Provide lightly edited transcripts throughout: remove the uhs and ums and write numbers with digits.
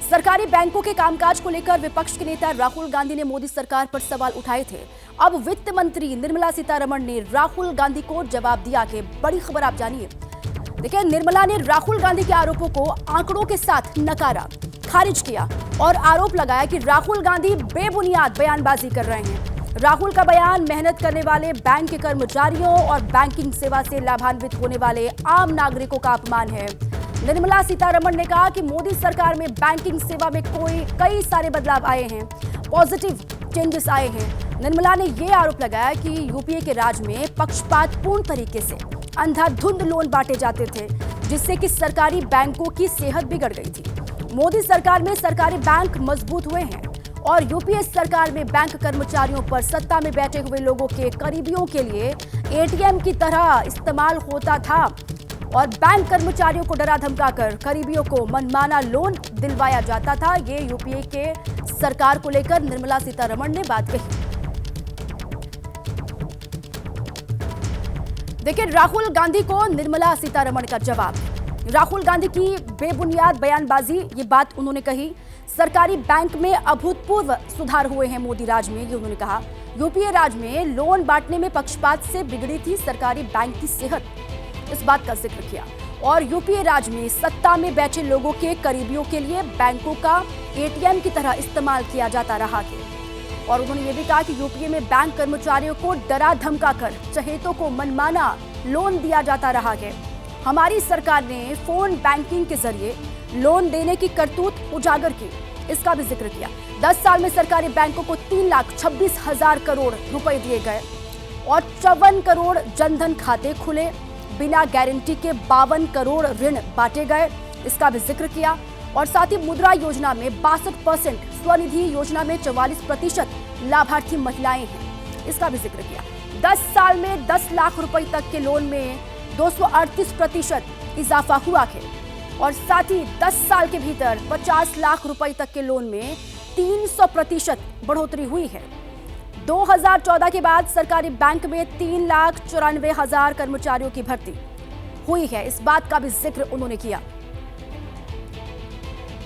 सरकारी बैंकों के कामकाज को लेकर विपक्ष के नेता राहुल गांधी ने मोदी सरकार पर सवाल उठाए थे। अब वित्त मंत्री निर्मला सीतारमण ने राहुल गांधी को जवाब दिया कि बड़ी खबर आप जानिए। देखिए, निर्मला ने राहुल गांधी के आरोपों को आंकड़ों के साथ नकारा, खारिज किया और आरोप लगाया कि राहुल गांधी बेबुनियाद बयानबाजी कर रहे हैं। राहुल का बयान मेहनत करने वाले बैंक के कर्मचारियों और बैंकिंग सेवा से लाभान्वित होने वाले आम नागरिकों का अपमान है। निर्मला सीतारमण ने कहा कि मोदी सरकार में बैंकिंग सेवा में कई सारे बदलाव आए हैं, पॉजिटिव चेंजेस आए हैं। निर्मला ने यह आरोप लगाया कि यूपीए के राज में पक्षपातपूर्ण तरीके से अंधाधुंध लोन बांटे जाते थे, जिससे कि सरकारी बैंकों की सेहत बिगड़ गई थी। मोदी सरकार में सरकारी बैंक मजबूत हुए हैं और यूपीए सरकार में बैंक कर्मचारियों पर सत्ता में बैठे हुए लोगों के करीबियों के लिए एटीएम की तरह इस्तेमाल होता था और बैंक कर्मचारियों को डरा धमकाकर करीबियों को मनमाना लोन दिलवाया जाता था। ये यूपीए के सरकार को लेकर निर्मला सीतारमण ने बात कही। देखिए, राहुल गांधी को निर्मला सीतारमण का जवाब। राहुल गांधी की बेबुनियाद बयानबाजी, ये बात उन्होंने कही। सरकारी बैंक में अभूतपूर्व सुधार हुए हैं मोदी राज में, ये उन्होंने कहा। यूपीए राज में लोन बांटने में पक्षपात से बिगड़ी थी सरकारी बैंक की सेहत, इस बात का जिक्र किया। और यूपीए राज में सत्ता में बैठे लोगों के करीबियों के लिए बैंकों का एटीएम की तरह इस्तेमाल किया जाता रहा है। और उन्होंने ये भी कहा कि यूपीए में बैंक कर्मचारियों को डरा धमकाकर चहेतों को मनमाना लोन दिया जाता रहा है। हमारी सरकार ने फोन बैंकिंग के जरिए लोन देने की करतूत उजागर की, इसका भी जिक्र किया। 10 साल में सरकारी बैंकों को 3,26,000 करोड़ रुपए दिए गए और 54 करोड़ जनधन खाते खुले। बिना गारंटी के 52 करोड़ ऋण बांटे गए, इसका भी जिक्र किया। और साथ ही मुद्रा योजना में 62%, स्वनिधि योजना में 44% लाभार्थी महिलाएं हैं, इसका भी जिक्र किया। 10 साल में 10 लाख रुपए तक के लोन में 238% इजाफा हुआ है और साथ ही 10 साल के भीतर 50 लाख रुपए तक के लोन में 300% बढ़ोतरी हुई है। 2014 के बाद सरकारी बैंक में 3,94,000 कर्मचारियों की भर्ती हुई है, इस बात का भी जिक्र उन्होंने किया।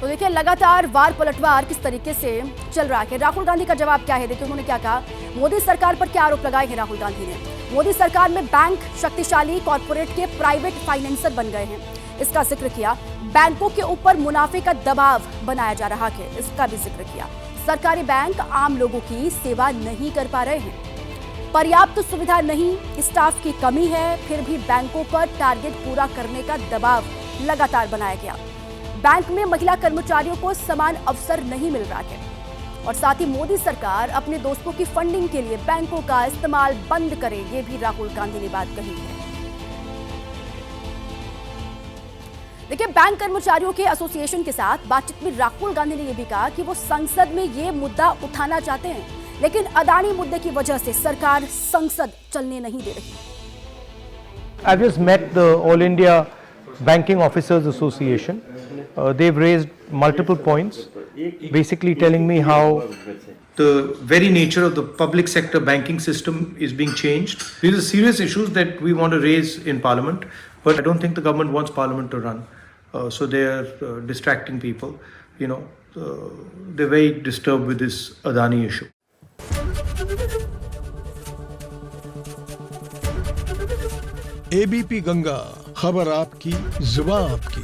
तो देखिए, लगातार वार पलटवार किस तरीके से चल रहा है। राहुल गांधी का जवाब क्या है, देखिए उन्होंने क्या कहा। मोदी सरकार पर क्या आरोप लगाए हैं राहुल गांधी ने। मोदी सरकार में बैंक शक्तिशाली कॉर्पोरेट के प्राइवेट फाइनेंसर बन गए हैं, इसका जिक्र किया। बैंकों के ऊपर मुनाफे का दबाव बनाया जा रहा है, इसका भी जिक्र किया। सरकारी बैंक आम लोगों की सेवा नहीं कर पा रहे हैं, पर्याप्त सुविधा नहीं, स्टाफ की कमी है, फिर भी बैंकों पर टारगेट पूरा करने का दबाव लगातार बनाया गया। बैंक में महिला कर्मचारियों को समान अवसर नहीं मिल रहा है और साथ ही मोदी सरकार अपने दोस्तों की फंडिंग के लिए बैंकों का इस्तेमाल बंद करे, ये भी राहुल गांधी ने बात कही है। देखिए, बैंक कर्मचारियों के एसोसिएशन के साथ बातचीत में राहुल गांधी ने यह भी कहा कि वो संसद में ये मुद्दा उठाना चाहते हैं, लेकिन अदानी मुद्दे की वजह से सरकार संसद चलने नहीं दे रही। I've just met the All India Banking Officers Association. They've raised multiple points, basically telling me how the very nature of the public sector banking system is being changed. These are serious issues that we want to raise in Parliament, but I don't think the government wants Parliament to run. So they are distracting people. They're very disturbed with this Adani issue. ABP Ganga, खबर आपकी, जुबान आपकी।